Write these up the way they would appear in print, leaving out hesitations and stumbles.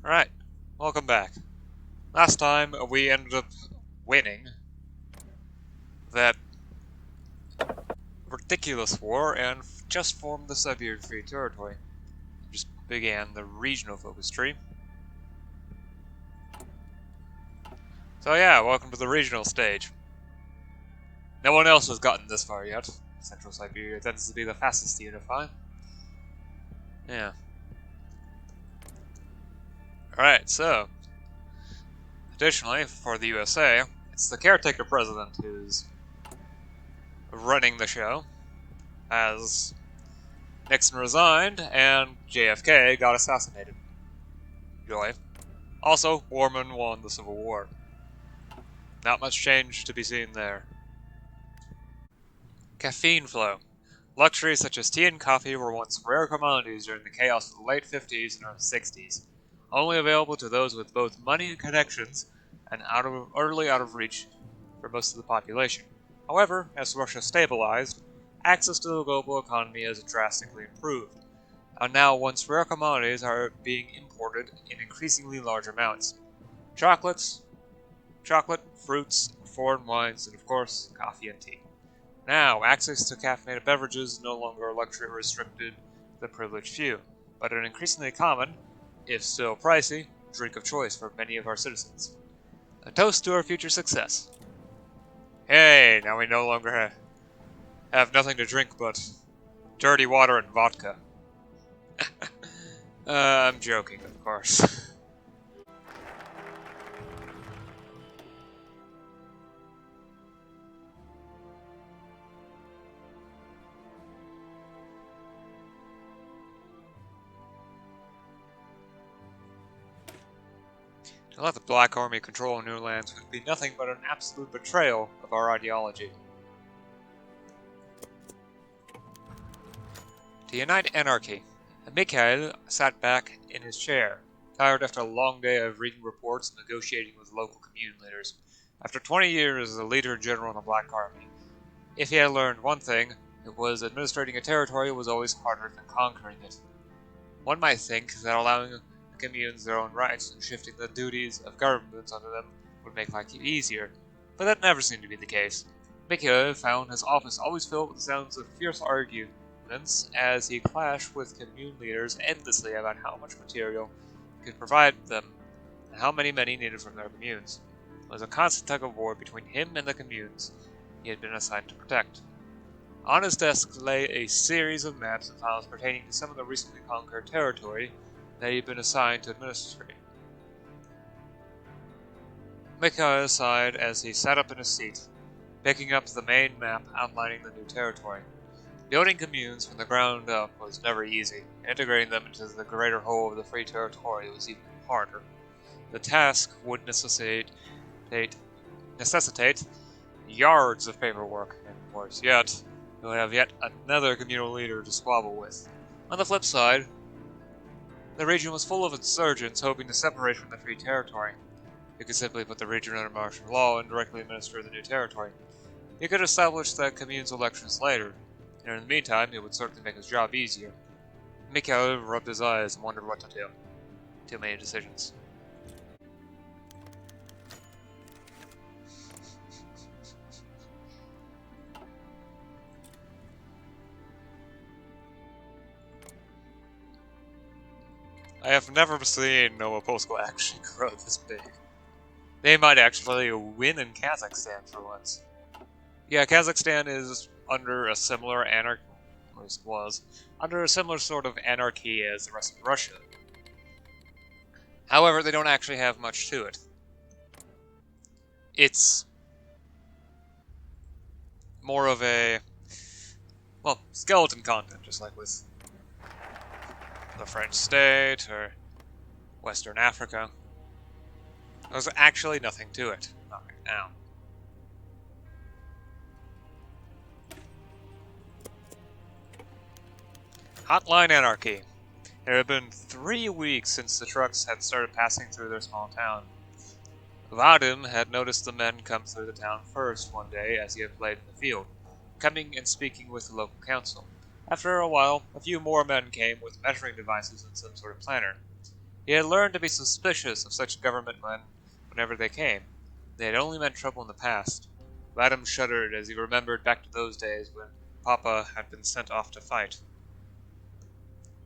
Alright, welcome back. Last time we ended up winning that ridiculous war and just formed the Siberian Free Territory. Just began the regional focus tree. So yeah, welcome to the regional stage. No one else has gotten this far yet. Central Siberia tends to be the fastest to unify. Yeah. Alright, so additionally, for the USA, it's the caretaker president who's running the show, as Nixon resigned and JFK got assassinated. Joy. Also, Borman won the Civil War. Not much change to be seen there. Caffeine flow. Luxuries such as tea and coffee were once rare commodities during the chaos of the late 50s and early 60s, only available to those with both money and connections, and utterly out of reach for most of the population. However, as Russia stabilized, access to the global economy has drastically improved, and now once rare commodities are being imported in increasingly large amounts. Chocolate, fruits, foreign wines, and of course, coffee and tea. Now, access to caffeinated beverages is no longer a luxury restricted to the privileged few, but an increasingly common, if still pricey, drink of choice for many of our citizens. A toast to our future success. Hey, now we no longer have nothing to drink but dirty water and vodka. I'm joking, of course. To let the Black Army control new lands would be nothing but an absolute betrayal of our ideology. To unite anarchy, Mikhail sat back in his chair, tired after a long day of reading reports and negotiating with local commune leaders. After 20 years as a leader general in the Black Army, if he had learned one thing, it was administrating a territory was always harder than conquering it. One might think that allowing the communes their own rights and shifting the duties of governments onto them would make life easier, but that never seemed to be the case. Mikhail found his office always filled with sounds of fierce arguments as he clashed with commune leaders endlessly about how much material he could provide them and how many men he needed from their communes. It was a constant tug of war between him and the communes he had been assigned to protect. On his desk lay a series of maps and files pertaining to some of the recently conquered territory that he had been assigned to administrate. Mikhail sighed as he sat up in his seat, picking up the main map outlining the new territory. Building communes from the ground up was never easy, and integrating them into the greater whole of the free territory was even harder. The task would necessitate yards of paperwork, and worse yet, you'll have yet another communal leader to squabble with. On the flip side, the region was full of insurgents hoping to separate from the free territory. You could simply put the region under martial law and directly administer the new territory. He could establish the commune's elections later, and in the meantime, it would certainly make his job easier. Mikhail rubbed his eyes and wondered what to do. Too many decisions. I have never seen Nova Polska actually grow this big. They might actually win in Kazakhstan for once. Yeah, Kazakhstan is under a similar under a similar sort of anarchy as the rest of Russia. However, they don't actually have much to it. It's more of a, well, skeleton content, just like with the French state or Western Africa. There's actually nothing to it, not right now. Hotline Anarchy. It had been 3 weeks since the trucks had started passing through their small town. Vadim had noticed the men come through the town first one day as he had played in the field, coming and speaking with the local council. After a while, a few more men came with measuring devices and some sort of planner. He had learned to be suspicious of such government men whenever they came. They had only meant trouble in the past. Vadim shuddered as he remembered back to those days when Papa had been sent off to fight.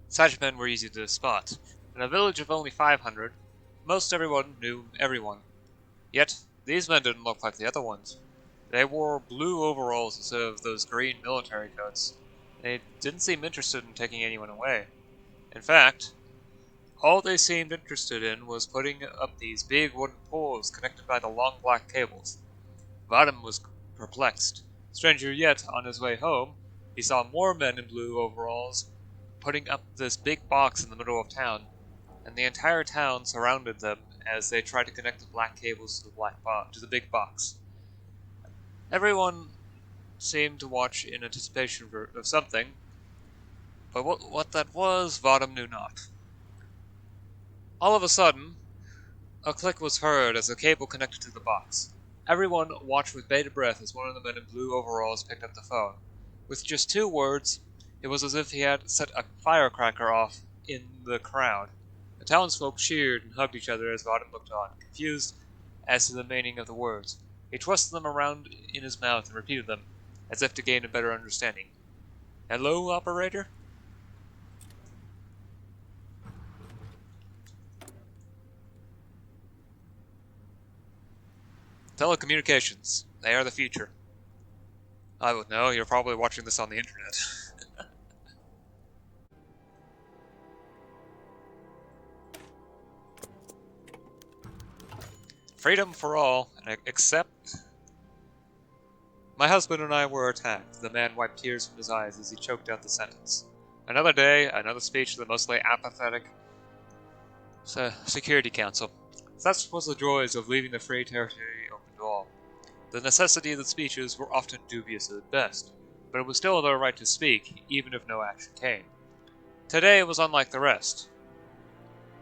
Such men were easy to spot. In a village of only 500, most everyone knew everyone. Yet, these men didn't look like the other ones. They wore blue overalls instead of those green military coats. They didn't seem interested in taking anyone away. In fact, all they seemed interested in was putting up these big wooden poles connected by the long black cables. Vadim was perplexed. Stranger yet, on his way home, he saw more men in blue overalls putting up this big box in the middle of town, and the entire town surrounded them as they tried to connect the black cables to the big box. Everyone seemed to watch in anticipation of something, but what that was, Vadim knew not. All of a sudden, a click was heard as the cable connected to the box. Everyone watched with bated breath as one of the men in blue overalls picked up the phone. With just 2 words, it was as if he had set a firecracker off in the crowd. The townsfolk cheered and hugged each other as Vadim looked on, confused as to the meaning of the words. He twisted them around in his mouth and repeated them, as if to gain a better understanding. "Hello, operator?" Telecommunications. They are the future. I would know, you're probably watching this on the internet. Freedom for all, except... My husband and I were attacked. The man wiped tears from his eyes as he choked out the sentence. Another day, another speech to the mostly apathetic Security Council. Such was the joys of leaving the free territory open to all. The necessity of the speeches were often dubious at best, but it was still their right to speak, even if no action came. Today was unlike the rest.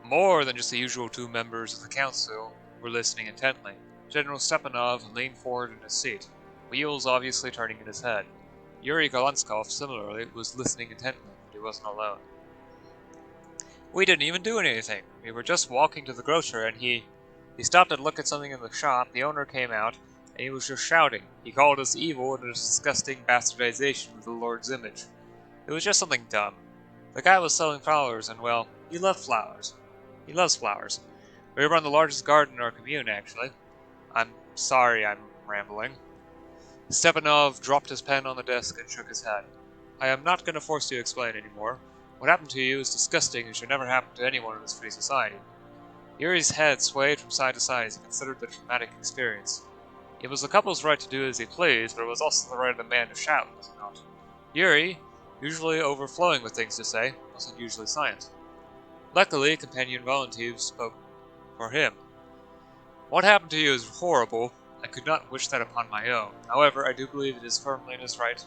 More than just the usual 2 members of the council were listening intently. General Stepanov leaned forward in his seat, wheels obviously turning in his head. Yuri Golanskov, similarly, was listening intently, but he wasn't alone. We didn't even do anything. We were just walking to the grocer, and he stopped to look at something in the shop. The owner came out, and he was just shouting. He called us evil and a disgusting bastardization of the Lord's image. It was just something dumb. The guy was selling flowers, and well, he loved flowers. He loves flowers. We run the largest garden in our commune, actually. I'm sorry I'm rambling. Stepanov dropped his pen on the desk and shook his head. I am not going to force you to explain anymore. What happened to you is disgusting and should never happen to anyone in this free society. Yuri's head swayed from side to side as he considered the traumatic experience. It was the couple's right to do as he pleased, but it was also the right of the man to shout, was it not? Yuri, usually overflowing with things to say, wasn't usually silent. Luckily, companion Valentin spoke for him. What happened to you is horrible. I could not wish that upon my own. However, I do believe it is firmly in his right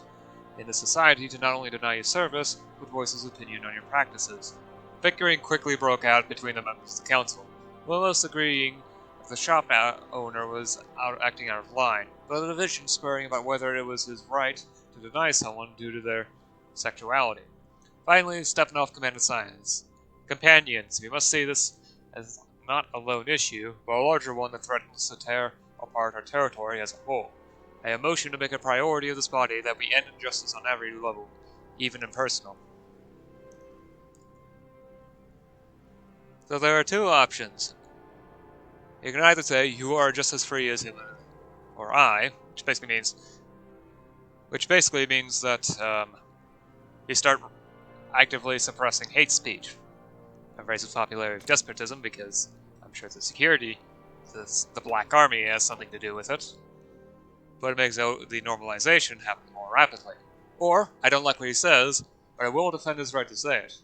in the society to not only deny you service, but voice his opinion on your practices. Bickering quickly broke out between the members of the council, most agreeing that the shop owner was acting out of line, but the division spurring about whether it was his right to deny someone due to their sexuality. Finally, Stepanov commanded silence. Companions, we must see this as not a lone issue, but a larger one that threatens to tear apart our territory as a whole. I have motioned to make a priority of this body that we end injustice on every level, even impersonal. So there are 2 options. You can either say, you are just as free as him, or I, which basically means that you start actively suppressing hate speech. I've raised the popularity of despotism because I'm sure the Black Army has something to do with it. But it makes the normalization happen more rapidly. Or, I don't like what he says, but I will defend his right to say it.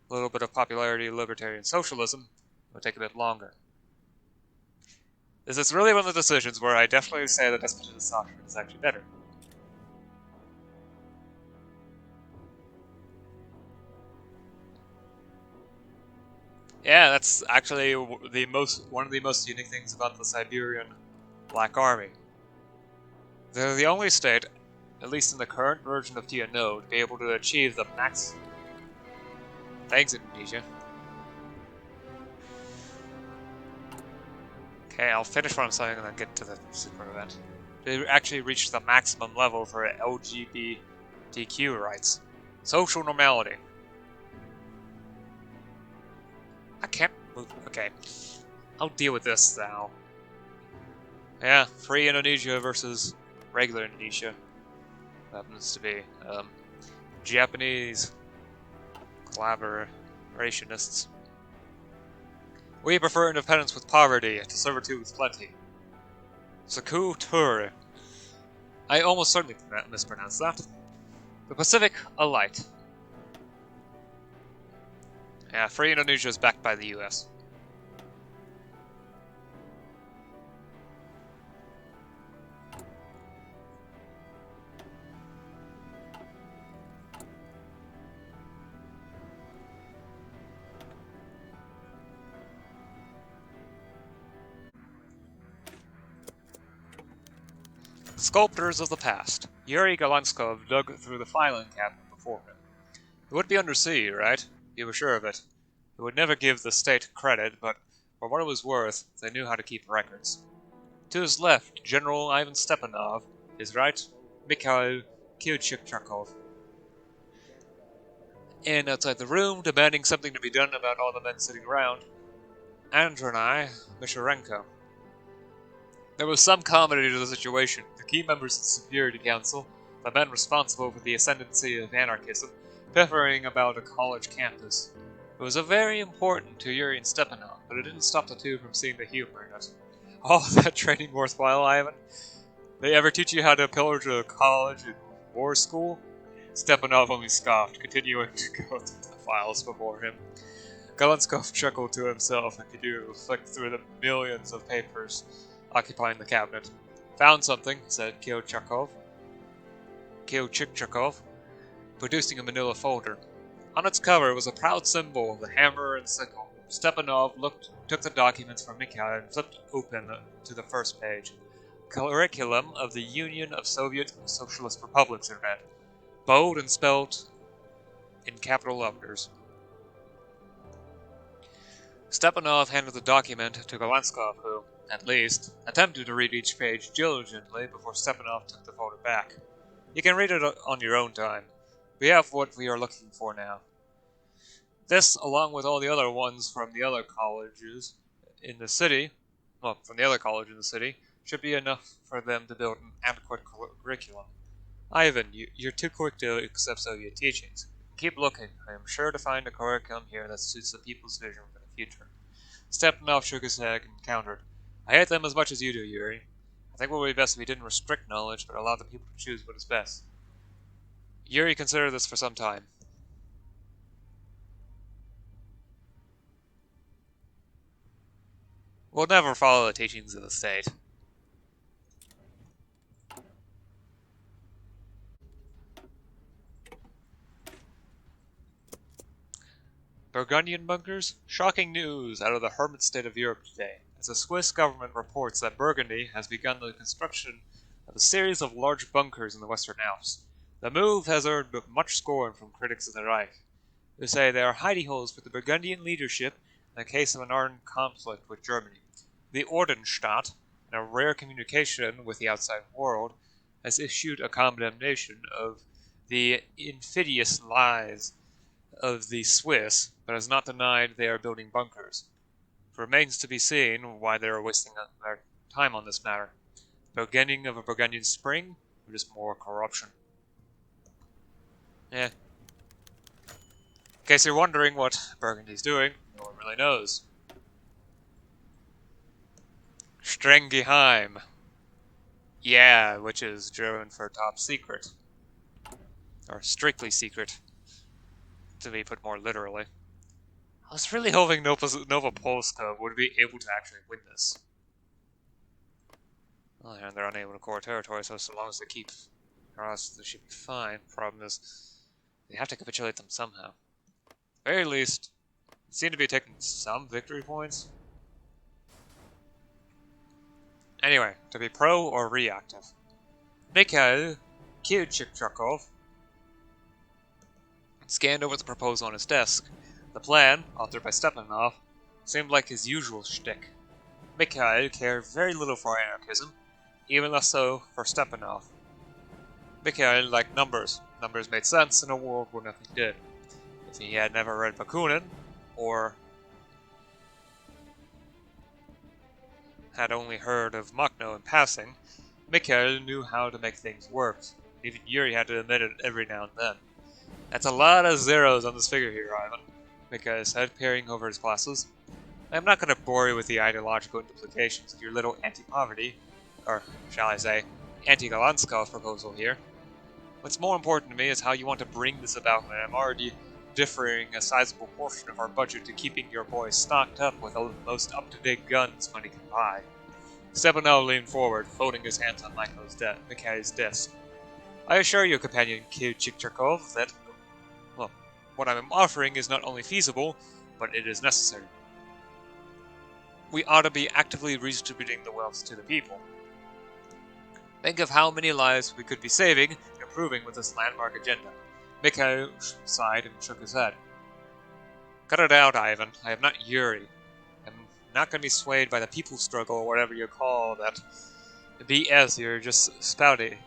A little bit of popularity of libertarian socialism will take a bit longer. This is really one of the decisions where I definitely say that despotism doctrine is actually better. Yeah, that's actually one of the most unique things about the Siberian Black Army. They're the only state, at least in the current version of TNO, to be able to achieve the max... Thanks, Indonesia. Okay, I'll finish what I'm saying and then get to the super event. They actually reached the maximum level for LGBTQ rights. Social normality. I can't move. Okay. I'll deal with this now. Yeah, free Indonesia versus regular Indonesia. Happens to be Japanese collaborationists. We prefer independence with poverty to servitude with plenty. Saku Tur. I almost certainly mispronounced that. The Pacific Allight. Yeah, free Indonesia is backed by the US. Sculptors of the past. Yuri Galanskov dug through the filing cabinet before him. It would be undersea, right? You were sure of it. It would never give the state credit, but for what it was worth, they knew how to keep records. To his left, General Ivan Stepanov. His right, Mikhail Kyuchikchakov. And outside the room, demanding something to be done about all the men sitting around, Andronai Misharenko. There was some comedy to the situation. The key members of the Security Council, the men responsible for the ascendancy of anarchism, piffering about a college campus. It was very important to Yuri and Stepanov, but it didn't stop the two from seeing the humor in it. All that training worthwhile, Ivan? They ever teach you how to pillage a college and war school? Stepanov only scoffed, continuing to go through the files before him. Galanskov chuckled to himself and continued to flick through the millions of papers occupying the cabinet. Found something, said Kyuchikchakov, producing a manila folder. On its cover was a proud symbol of the hammer and sickle. Stepanov took the documents from Mikhail and flipped open to the first page. Curriculum of the Union of Soviet Socialist Republics, it read, bold and spelled in capital letters. Stepanov handed the document to Galanskov, who, at least, attempted to read each page diligently before Stepanov took the folder back. You can read it on your own time. We have what we are looking for now. This, along with all the other ones from the other colleges in the city, should be enough for them to build an adequate curriculum. Ivan, you're too quick to accept Soviet teachings. Keep looking. I am sure to find a curriculum here that suits the people's vision for the future. Stepanov shook his head and countered. I hate them as much as you do, Yuri. I think what would be best if we didn't restrict knowledge, but allow the people to choose what is best. Yuri considered this for some time. We'll never follow the teachings of the state. Burgundian bunkers? Shocking news out of the hermit state of Europe today, as the Swiss government reports that Burgundy has begun the construction of a series of large bunkers in the Western Alps. The move has earned much scorn from critics of the Reich, who say they are hidey holes for the Burgundian leadership in the case of an armed conflict with Germany. The Ordensstaat, in a rare communication with the outside world, has issued a condemnation of the insidious lies of the Swiss, but has not denied they are building bunkers. It remains to be seen why they are wasting their time on this matter. The beginning of a Burgundian spring, or just more corruption? In case you're wondering what Burgundy's doing, no one really knows. Strenggeheim. Yeah, which is German for top secret. Or strictly secret, to be put more literally. I was really hoping Nova Polska would be able to actually win this. Well, and they're unable to core territory, so long as they keep across, they should be fine. Problem is, they have to capitulate them somehow. At the very least, they seem to be taking some victory points. Anyway, to be pro or reactive. Mikhail Kyuchikchakov scanned over the proposal on his desk. The plan, authored by Stepanov, seemed like his usual shtick. Mikhail cared very little for anarchism, even less so for Stepanov. Mikhail liked numbers. Numbers made sense in a world where nothing did. If he had never read Bakunin, or had only heard of Makhno in passing, Mikhail knew how to make things work. Even Yuri had to admit it every now and then. That's a lot of zeros on this figure here, Ivan, Mikhail said, peering over his glasses. I'm not going to bore you with the ideological implications of your little anti-poverty, or shall I say, anti-Galanskov proposal here. What's more important to me is how you want to bring this about when I'm already differing a sizable portion of our budget to keeping your boys stocked up with the most up-to-date guns money can buy. Stepanov leaned forward, folding his hands on Mikhail's desk. I assure you, companion Chichikov, that, well, what I'm offering is not only feasible, but it is necessary. We ought to be actively redistributing the wealth to the people. Think of how many lives we could be saving and improving with this landmark agenda. Mikhail sighed and shook his head. Cut it out, Ivan. I am not Yuri. I'm not going to be swayed by the people's struggle or whatever you call that BS you just spouted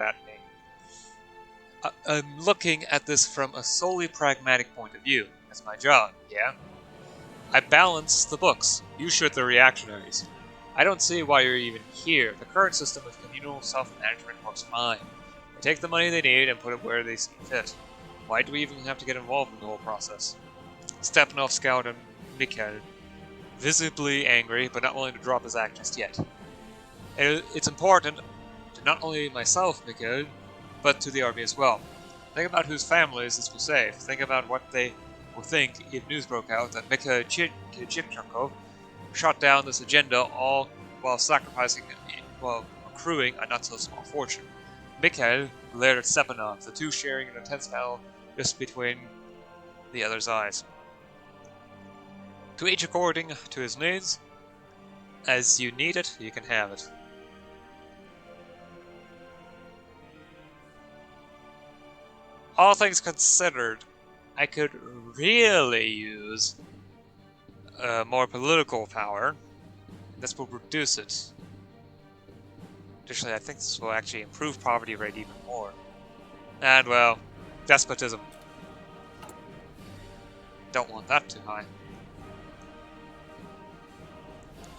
at me. I'm looking at this from a solely pragmatic point of view. That's my job, yeah? I balance the books. You shoot the reactionaries. I don't see why you're even here. The current system of communal self-management works fine. They take the money they need and put it where they see fit. Why do we even have to get involved in the whole process? Stepanov scowled at Mikhail, visibly angry, but not willing to drop his act just yet. It's important to not only myself, Mikhail, but to the army as well. Think about whose families this will save. Think about what they will think if news broke out that Mikhail Chichikov shot down this agenda all while accruing a not-so-small fortune. Mikhail glared at Stepanov, the two sharing an intense battle just between the other's eyes. To each according to his needs. As you need it, you can have it. All things considered, I could really use more political power. This will reduce it. Additionally, I think this will actually improve poverty rate even more. And, well, despotism. Don't want that too high.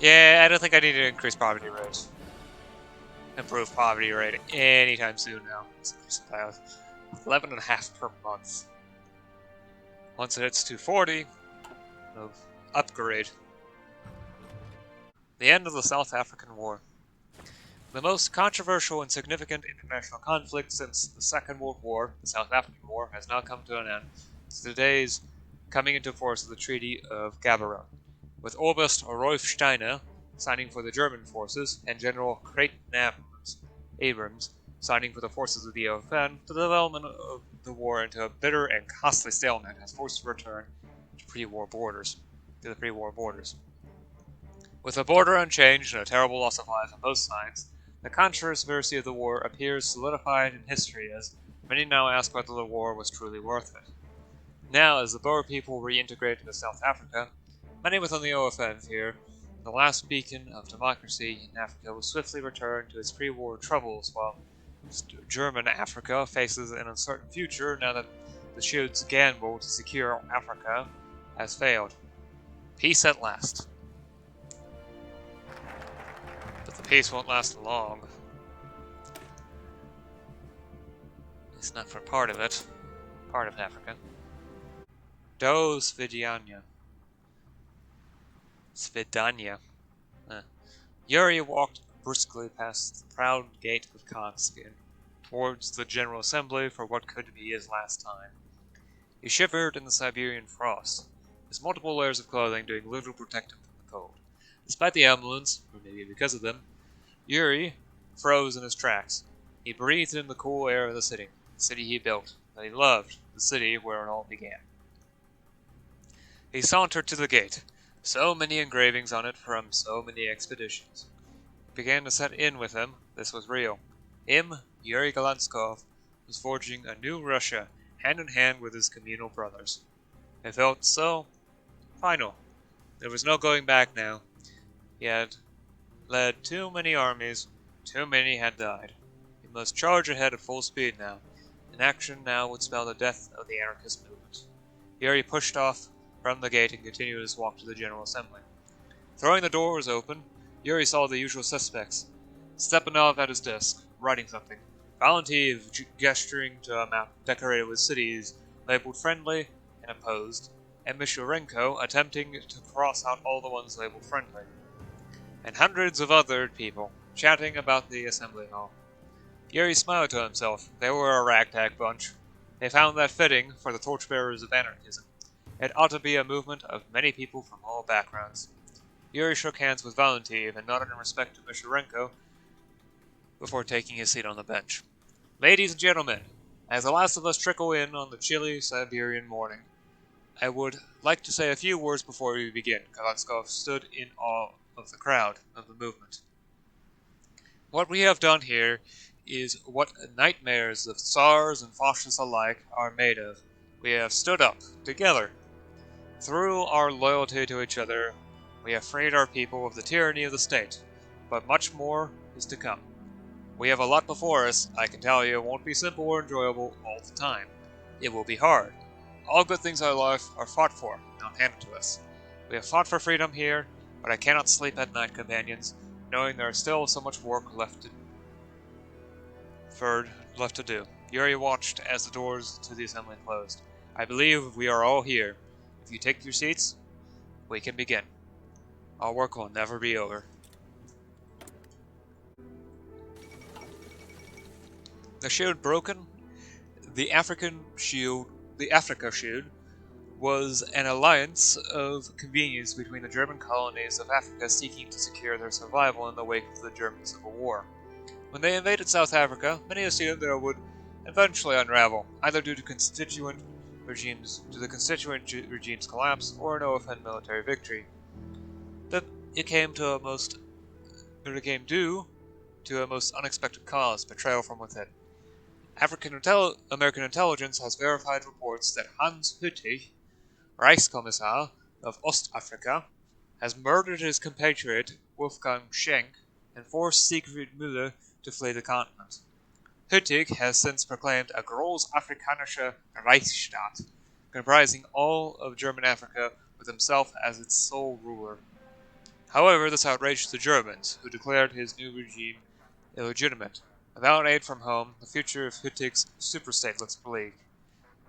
Yeah, I don't think I need to increase poverty rate. Improve poverty rate anytime soon now. Let's increase it by 11.5 per month. Once it hits 240, we'll upgrade. The end of the South African War. The most controversial and significant international conflict since the Second World War, the South African War, has now come to an end. Today's coming into force of the Treaty of Gaborone, with Oberst Rolf Steiner signing for the German forces and General Creighton Abrams signing for the forces of the OFN. The development of the war into a bitter and costly stalemate has forced a return to the pre-war borders. With the border unchanged and a terrible loss of life on both sides, the controversy of the war appears solidified in history, as many now ask whether the war was truly worth it. Now, as the Boer people reintegrate into South Africa, many within the OFN fear the last beacon of democracy in Africa will swiftly return to its pre-war troubles, while German Africa faces an uncertain future now that the Schild's gamble to secure Africa has failed. Peace at last. But the peace won't last long. It's not for part of it. Part of Africa. Do Svidania. Yuri walked briskly past the proud gate of cogskin, towards the General Assembly for what could be his last time. He shivered in the Siberian frost, his multiple layers of clothing doing little to protect him from the cold. Despite the ambulance, or maybe because of them, Yuri froze in his tracks. He breathed in the cool air of the city he built, that he loved, the city where it all began. He sauntered to the gate, so many engravings on it from so many expeditions. It began to set in with him, this was real. Him, Yuri Galanskov, was forging a new Russia, hand in hand with his communal brothers. It felt so final. There was no going back now. He had led too many armies, too many had died. He must charge ahead at full speed now. Inaction now would spell the death of the anarchist movement. Yuri pushed off from the gate and continued his walk to the General Assembly. Throwing the doors open, Yuri saw the usual suspects. Stepanov at his desk, writing something. Valentiv gesturing to a map decorated with cities labeled friendly and opposed, and Mishurenko attempting to cross out all the ones labeled friendly. And hundreds of other people chatting about the assembly hall. Yuri smiled to himself. They were a ragtag bunch. They found that fitting for the torchbearers of anarchism. It ought to be a movement of many people from all backgrounds. Yuri shook hands with Valentiv and nodded in respect to Mishurenko before taking his seat on the bench. Ladies and gentlemen, as the last of us trickle in on the chilly Siberian morning, I would like to say a few words before we begin. Kazakhstan stood in awe of the crowd, of the movement. What we have done here is what nightmares of tsars and fascists alike are made of. We have stood up, together. Through our loyalty to each other, we have freed our people of the tyranny of the state, but much more is to come. We have a lot before us. I can tell you it won't be simple or enjoyable all the time. It will be hard. All good things in life are fought for, not handed to us. We have fought for freedom here, but I cannot sleep at night, companions, knowing there is still so much work left to do. Yuri watched as the doors to the assembly closed. I believe we are all here. If you take your seats, we can begin. Our work will never be over. The shield broken. The Africa Shield was an alliance of convenience between the German colonies of Africa seeking to secure their survival in the wake of the German Civil War. When they invaded South Africa, many assumed that it would eventually unravel, either due to the constituent regime's collapse or an no-offend military victory. But it became due to a most unexpected cause: betrayal from within. American intelligence has verified reports that Hans Hüttich, Reichskommissar of Ostafrika, has murdered his compatriot Wolfgang Schenk and forced Siegfried Müller to flee the continent. Hüttich has since proclaimed a Großafrikanische Reichsstaat, comprising all of German Africa with himself as its sole ruler. However, this outraged the Germans, who declared his new regime illegitimate. Without aid from home, the future of Hüttich's superstate looks bleak.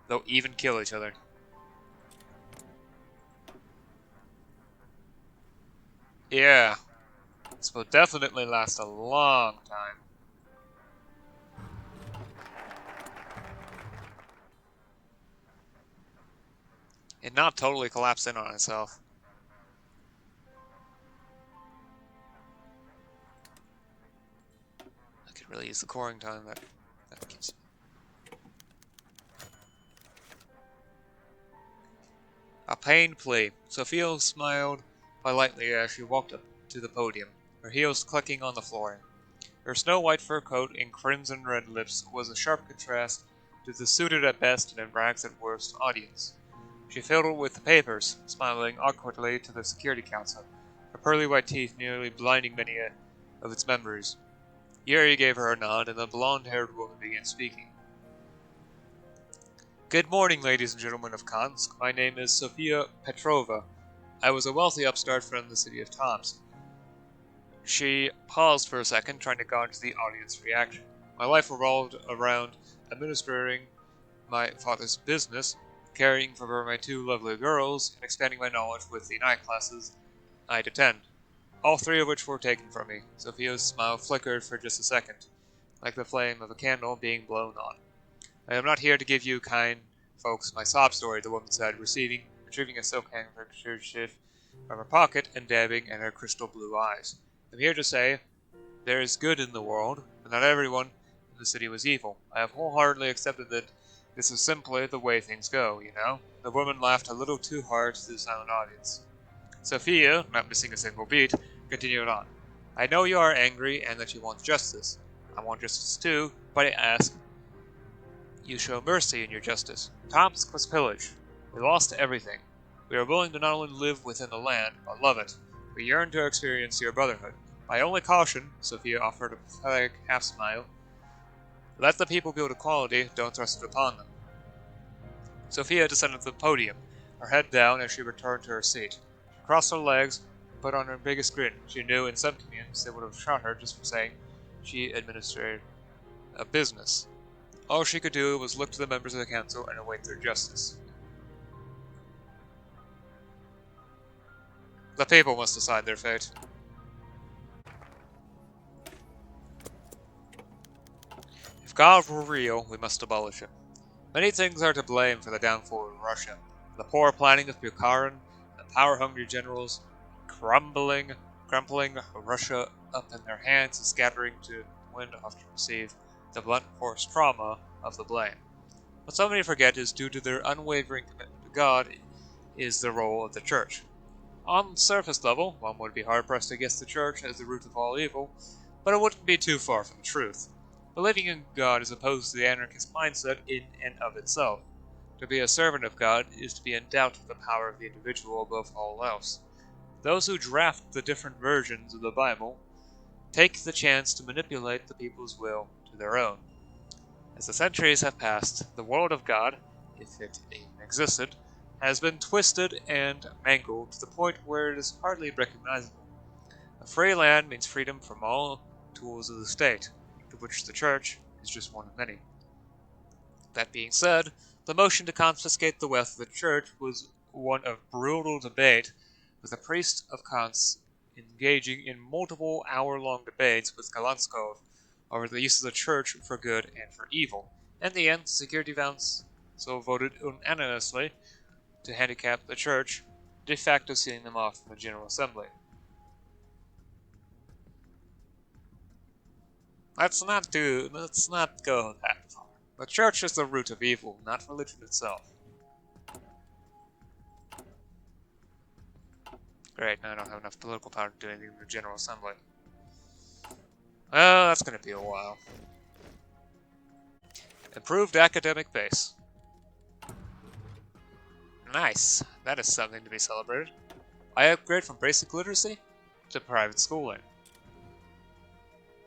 They'll even kill each other. Yeah, this will definitely last a long time. And not totally collapse in on itself. I could really use the coring time that keeps. A pained plea. Sophia smiled politely as she walked up to the podium, her heels clicking on the flooring. Her snow-white fur coat and crimson-red lips was a sharp contrast to the suited at best and in rags at worst audience. She fiddled with the papers, smiling awkwardly to the Security Council, her pearly white teeth nearly blinding many of its members. Yuri gave her a nod, and the blonde-haired woman began speaking. Good morning, ladies and gentlemen of Kansk. My name is Sofia Petrova. I was a wealthy upstart from the city of Tomsk. She paused for a second, trying to gauge the audience reaction. My life revolved around administering my father's business, caring for my two lovely girls, and expanding my knowledge with the night classes I'd attend, all three of which were taken from me. Sophia's smile flickered for just a second, like the flame of a candle being blown on. I am not here to give you kind folks my sob story, the woman said, retrieving a silk handkerchief from her pocket and dabbing at her crystal blue eyes. I'm here to say there is good in the world, but not everyone in the city was evil. I have wholeheartedly accepted that this is simply the way things go, you know? The woman laughed a little too hard to the silent audience. Sophia, not missing a single beat, continued on. I know you are angry and that you want justice. I want justice too, but I ask you show mercy in your justice. Tomsk was pillaged. We lost everything. We are willing to not only live within the land, but love it. We yearn to experience your brotherhood. My only caution, Sophia offered a pathetic half-smile, let the people build equality, don't thrust it upon them. Sophia descended to the podium, her head down as she returned to her seat. She crossed her legs, put on her biggest grin. She knew in some communes they would have shot her just for saying she administered a business. All she could do was look to the members of the council and await their justice. The people must decide their fate. If God were real, we must abolish him. Many things are to blame for the downfall of Russia. The poor planning of Bukharin, the power-hungry generals, crumpling Russia up in their hands and scattering to wind often receive the blunt force trauma of the blame. What so many forget is due to their unwavering commitment to God is the role of the Church. On the surface level, one would be hard-pressed to guess the Church as the root of all evil, but it wouldn't be too far from the truth. Believing in God is opposed to the anarchist mindset in and of itself. To be a servant of God is to be endowed with the power of the individual above all else. Those who draft the different versions of the Bible take the chance to manipulate the people's will to their own. As the centuries have passed, the world of God, if it even existed, has been twisted and mangled to the point where it is hardly recognizable. A free land means freedom from all tools of the state, to which the Church is just one of many. That being said, the motion to confiscate the wealth of the Church was one of brutal debate, with the priest of Kants engaging in multiple hour-long debates with Kalanskov over the use of the Church for good and for evil. In the end, the Security Council voted unanimously to handicap the Church, de facto sealing them off from the General Assembly. Let's not go that far. The Church is the root of evil, not religion itself. Great, now I don't have enough political power to do anything in the General Assembly. Well, that's going to be a while. Improved academic base. Nice. That is something to be celebrated. I upgrade from basic literacy to private schooling,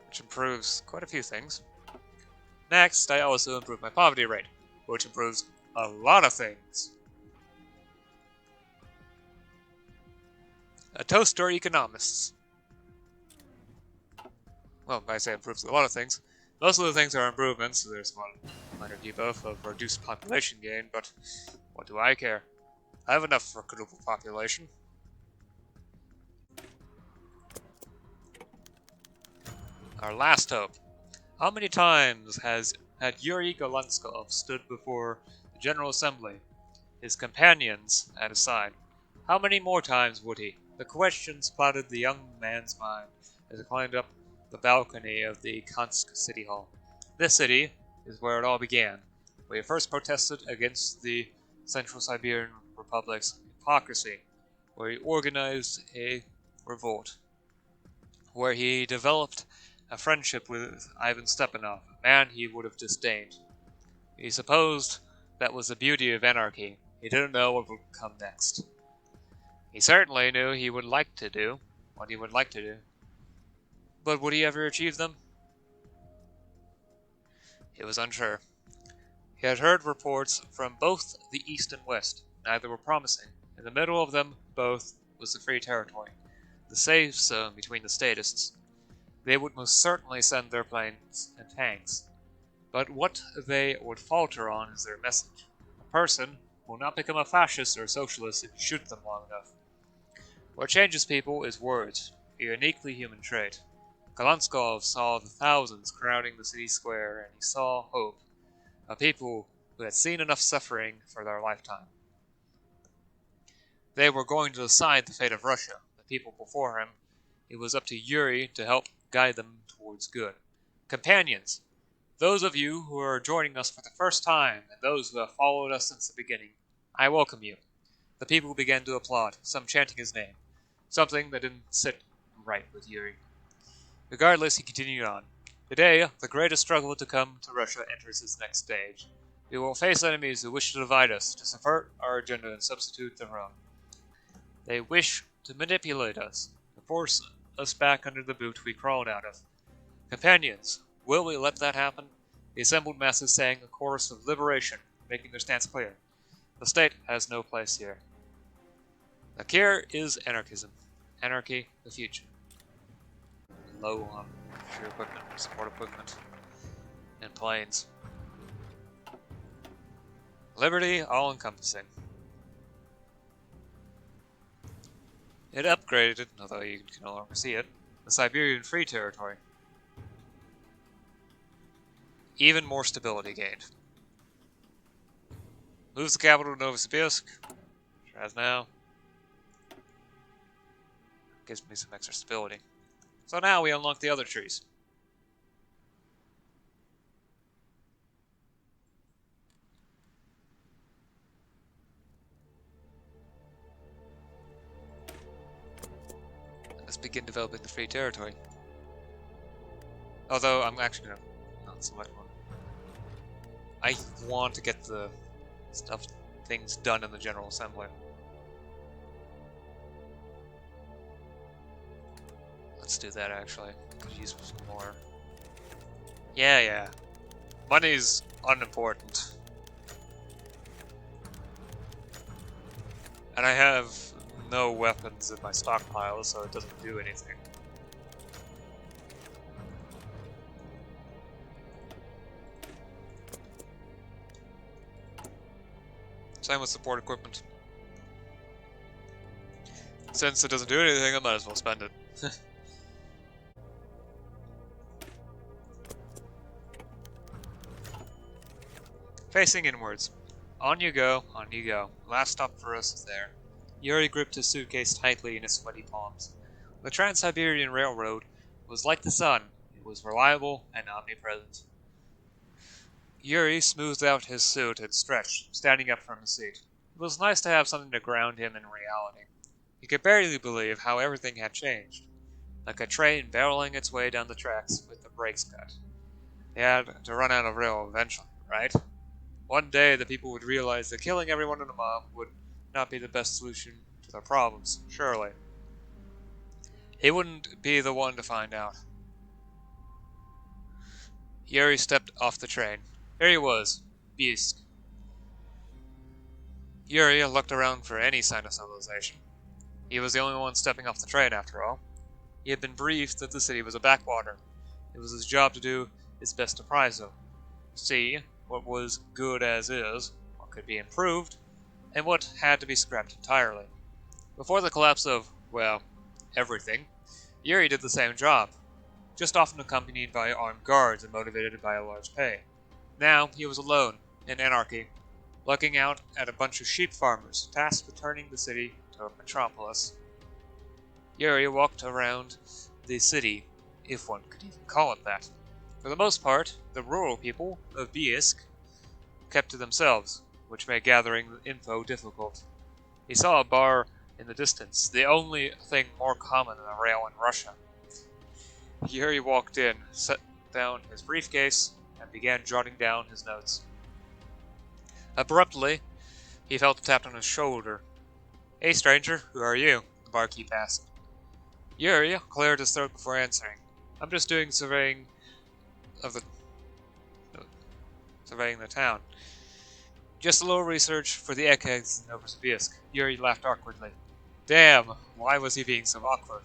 which improves quite a few things. Next, I also improve my poverty rate, which improves a lot of things. A toast to our economists. Well, I say improves a lot of things. Most of the things are improvements, so there's one minor debuff of reduced population gain, but what do I care? I have enough for quadruple population. Our last hope. How many times had Yuri Golanskov stood before the General Assembly, his companions at his side? How many more times would he? The questions clouded the young man's mind as he climbed up the balcony of the Kansk City Hall. This city is where it all began, where he first protested against the Central Siberian Republic's hypocrisy, where he organized a revolt, where he developed a friendship with Ivan Stepanov, a man he would have disdained. He supposed that was the beauty of anarchy. He didn't know what would come next. He certainly knew what he would like to do. But would he ever achieve them? He was unsure. He had heard reports from both the East and West. Neither were promising. In the middle of them both was the Free Territory, the safe zone between the statists. They would most certainly send their planes and tanks. But what they would falter on is their message. A person will not become a fascist or a socialist if you shoot them long enough. What changes people is words, a uniquely human trait. Kalanskov saw the thousands crowding the city square, and he saw hope, a people who had seen enough suffering for their lifetime. They were going to decide the fate of Russia, the people before him. It was up to Yuri to help guide them towards good. Companions, those of you who are joining us for the first time, and those who have followed us since the beginning, I welcome you. The people began to applaud, some chanting his name, something that didn't sit right with Yuri. Regardless, he continued on. Today, the greatest struggle to come to Russia enters its next stage. We will face enemies who wish to divide us, to subvert our agenda and substitute their own. They wish to manipulate us. force us back under the boot we crawled out of. Companions, will we let that happen? The assembled masses sang a chorus of liberation, making their stance clear. The state has no place here. The cure is anarchism. Anarchy, the future. Low on sheer equipment, support equipment, and planes. Liberty, all-encompassing. It upgraded, although you can no longer see it, the Siberian Free Territory. Even more stability gained. Moves the capital to Novosibirsk, which has now. Gives me some extra stability. So now we unlock the other trees. Let's begin developing the free territory. Although I'm actually going to not select one. I want to get the things done in the General Assembly. Let's do that actually. Could use some more. Yeah. Money's unimportant. And I have no weapons in my stockpile, so it doesn't do anything. Same with support equipment. Since it doesn't do anything, I might as well spend it. Facing inwards. On you go, on you go. Last stop for us is there. Yuri gripped his suitcase tightly in his sweaty palms. The Trans-Siberian Railroad was like the sun. It was reliable and omnipresent. Yuri smoothed out his suit and stretched, standing up from his seat. It was nice to have something to ground him in reality. He could barely believe how everything had changed. Like a train barreling its way down the tracks with the brakes cut. They had to run out of rail eventually, right? One day the people would realize that killing everyone in a mob would not be the best solution to their problems, surely. He wouldn't be the one to find out. Yuri stepped off the train. Here he was, Bisk. Yuri looked around for any sign of civilization. He was the only one stepping off the train, after all. He had been briefed that the city was a backwater. It was his job to do his best to prize them. See what was good as is, what could be improved, and what had to be scrapped entirely. Before the collapse of, well, everything, Yuri did the same job, just often accompanied by armed guards and motivated by a large pay. Now he was alone, in anarchy, looking out at a bunch of sheep farmers, tasked with turning the city to a metropolis. Yuri walked around the city, if one could even call it that. For the most part, the rural people of Bisk kept to themselves, which made gathering info difficult. He saw a bar in the distance, the only thing more common than a rail in Russia. Yuri walked in, set down his briefcase, and began jotting down his notes. Abruptly, he felt a tap on his shoulder. "Hey stranger, who are you?" the barkeep asked. Yuri cleared his throat before answering. "I'm just doing surveying the town. Just a little research for the eggheads in Novosibirsk." Yuri laughed awkwardly. Damn, why was he being so awkward?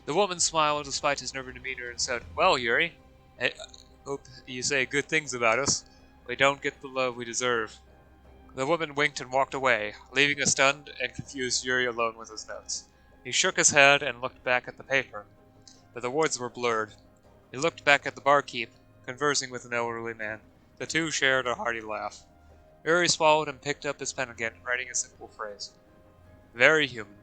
The woman smiled despite his nervous demeanor and said, "Well, Yuri, I hope you say good things about us. We don't get the love we deserve." The woman winked and walked away, leaving a stunned and confused Yuri alone with his notes. He shook his head and looked back at the paper, but the words were blurred. He looked back at the barkeep, conversing with an elderly man. The two shared a hearty laugh. Yuri swallowed and picked up his pen again, writing a simple phrase. Very human.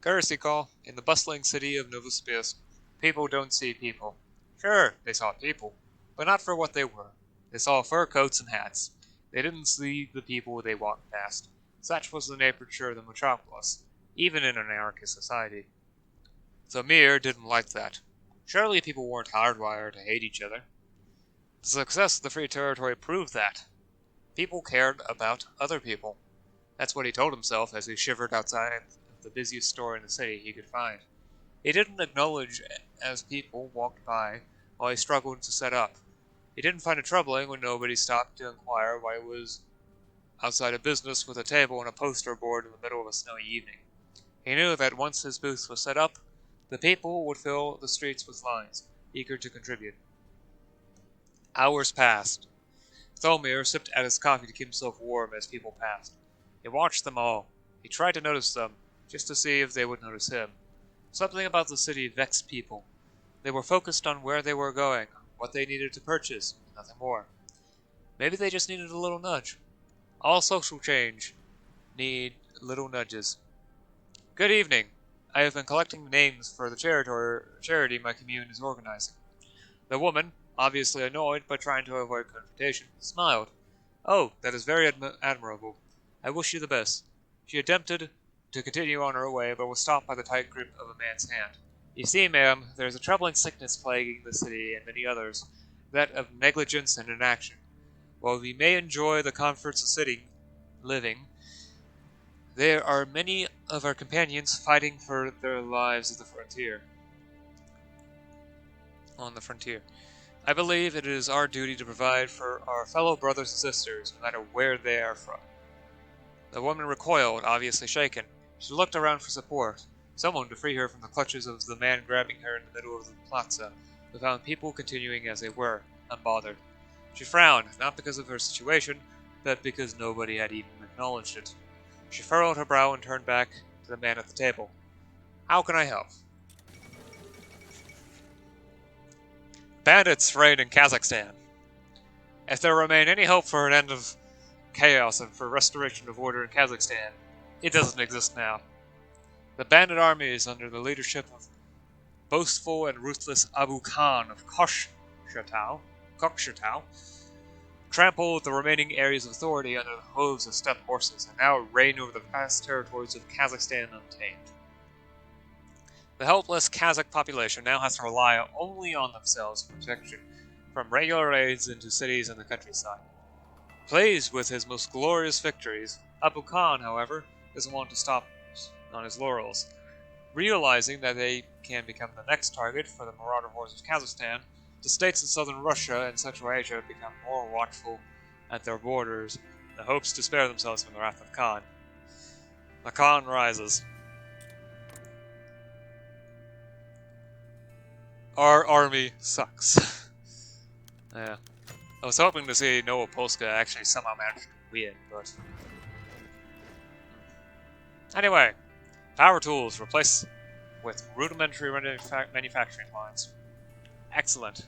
Courtesy call. In the bustling city of Novosibirsk, people don't see people. Sure, they saw people, but not for what they were. They saw fur coats and hats. They didn't see the people they walked past. Such was the nature of the metropolis, even in an anarchist society. Zamir didn't like that. Surely people weren't hardwired to hate each other. The success of the Free Territory proved that. People cared about other people. That's what he told himself as he shivered outside the busiest store in the city he could find. He didn't acknowledge as people walked by while he struggled to set up. He didn't find it troubling when nobody stopped to inquire why he was outside a business with a table and a poster board in the middle of a snowy evening. He knew that once his booth was set up, the people would fill the streets with lines, eager to contribute. Hours passed. Tholmir sipped at his coffee to keep himself warm as people passed. He watched them all. He tried to notice them, just to see if they would notice him. Something about the city vexed people. They were focused on where they were going, what they needed to purchase, nothing more. Maybe they just needed a little nudge. All social change need little nudges. Good evening. I have been collecting names for the charity my commune is organizing. The woman, obviously annoyed but trying to avoid confrontation, smiled. Oh, that is very admirable. I wish you the best. She attempted to continue on her way, but was stopped by the tight grip of a man's hand. You see, ma'am, there is a troubling sickness plaguing the city and many others, that of negligence and inaction. While we may enjoy the comforts of living, there are many of our companions fighting for their lives on the frontier. I believe it is our duty to provide for our fellow brothers and sisters, no matter where they are from. The woman recoiled, obviously shaken. She looked around for support, someone to free her from the clutches of the man grabbing her in the middle of the plaza, but found people continuing as they were, unbothered. She frowned, not because of her situation, but because nobody had even acknowledged it. She furrowed her brow and turned back to the man at the table. How can I help? Bandits reign in Kazakhstan. If there remain any hope for an end of chaos and for restoration of order in Kazakhstan, it doesn't exist now. The bandit armies under the leadership of boastful and ruthless Abu Khan of Kokshetau, trampled the remaining areas of authority under the hooves of steppe horses and now reign over the vast territories of Kazakhstan untamed. The helpless Kazakh population now has to rely only on themselves for protection from regular raids into cities and the countryside. Pleased with his most glorious victories, Abu Khan, however, doesn't want to stop on his laurels. Realizing that they can become the next target for the marauder hordes of Kazakhstan, the states in southern Russia and Central Asia become more watchful at their borders in the hopes to spare themselves from the wrath of Khan. The Khan rises. Our army sucks. Yeah. I was hoping to see Noah Polska actually somehow manage to win, but... Anyway, power tools replaced with rudimentary manufacturing lines. Excellent.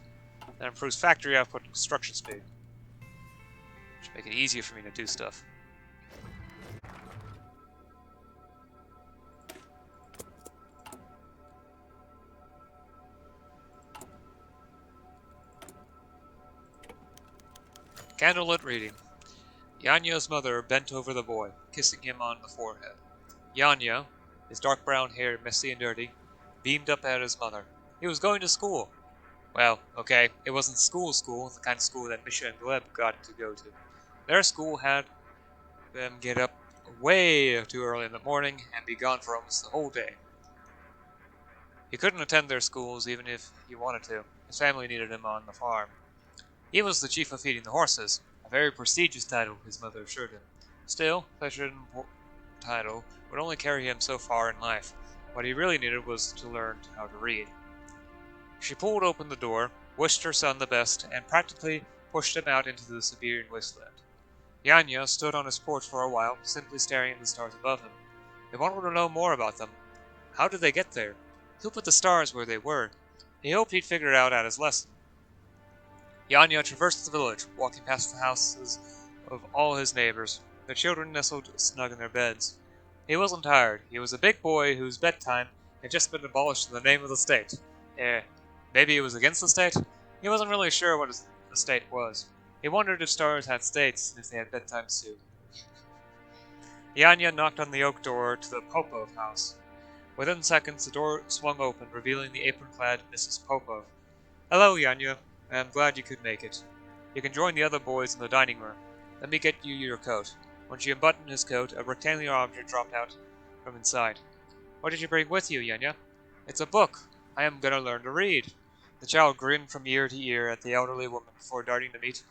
That improves factory output and construction speed. Should make it easier for me to do stuff. Candlelit reading. Yanya's mother bent over the boy, kissing him on the forehead. Yanya, his dark brown hair messy and dirty, beamed up at his mother. He was going to school. Well, okay, it wasn't school, the kind of school that Misha and Gleb got to go to. Their school had them get up way too early in the morning and be gone for almost the whole day. He couldn't attend their schools even if he wanted to. His family needed him on the farm. He was the chief of feeding the horses, a very prestigious title, his mother assured him. Still, such an important title would only carry him so far in life. What he really needed was to learn how to read. She pulled open the door, wished her son the best, and practically pushed him out into the Siberian wasteland. Yanya stood on his porch for a while, simply staring at the stars above him. He wanted to know more about them. How did they get there? Who put the stars where they were? He hoped he'd figure it out at his lesson. Yanya traversed the village, walking past the houses of all his neighbors, their children nestled snug in their beds. He wasn't tired. He was a big boy whose bedtime had just been abolished in the name of the state. Maybe it was against the state? He wasn't really sure what a state was. He wondered if stars had states and if they had bedtimes too. Yanya knocked on the oak door to the Popov house. Within seconds, the door swung open, revealing the apron-clad Mrs. Popov. Hello, Yanya. I'm glad you could make it. You can join the other boys in the dining room. Let me get you your coat. When she unbuttoned his coat, a rectangular object dropped out from inside. What did you bring with you, Yenya? It's a book. I am gonna learn to read. The child grinned from ear to ear at the elderly woman before darting to meet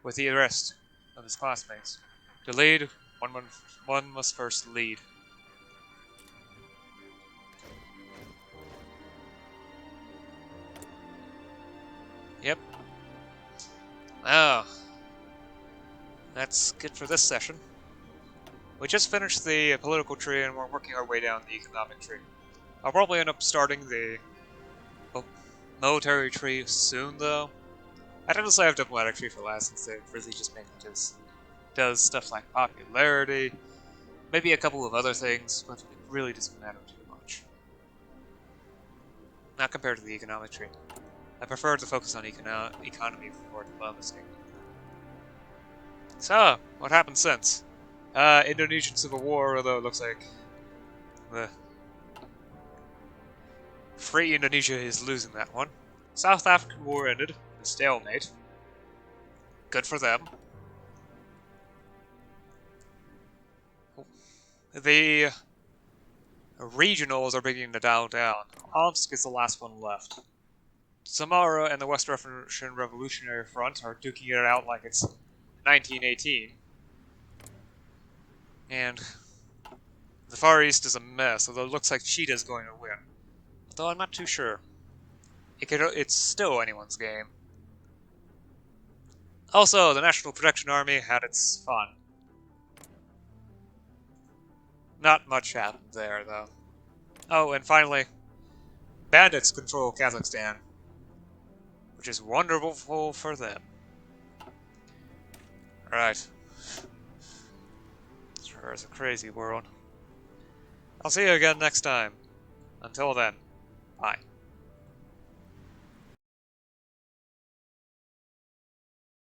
with the rest of his classmates. To lead, one must first lead. Yep. Oh, that's good for this session. We just finished the political tree and we're working our way down the economic tree. I'll probably end up starting the military tree soon, though. I tend to save diplomatic tree for last since it really just mainly does stuff like popularity, maybe a couple of other things, but it really doesn't matter too much. Not compared to the economic tree. I prefer to focus on economy before diplomacy. So, what happened since? Indonesian Civil War, although it looks like the Free Indonesia is losing that one. South African War ended, a stalemate. Good for them. The regionals are beginning to dial down. Omsk is the last one left. Samara and the West Russian Revolutionary Front are duking it out like it's 1918. And the Far East is a mess, although it looks like Cheetah's going to win. Though I'm not too sure. It's still anyone's game. Also, the National Protection Army had its fun. Not much happened there, though. Oh, and finally, bandits control Kazakhstan, which is wonderful for them. Alright. Sure, it's a crazy world. I'll see you again next time. Until then, bye.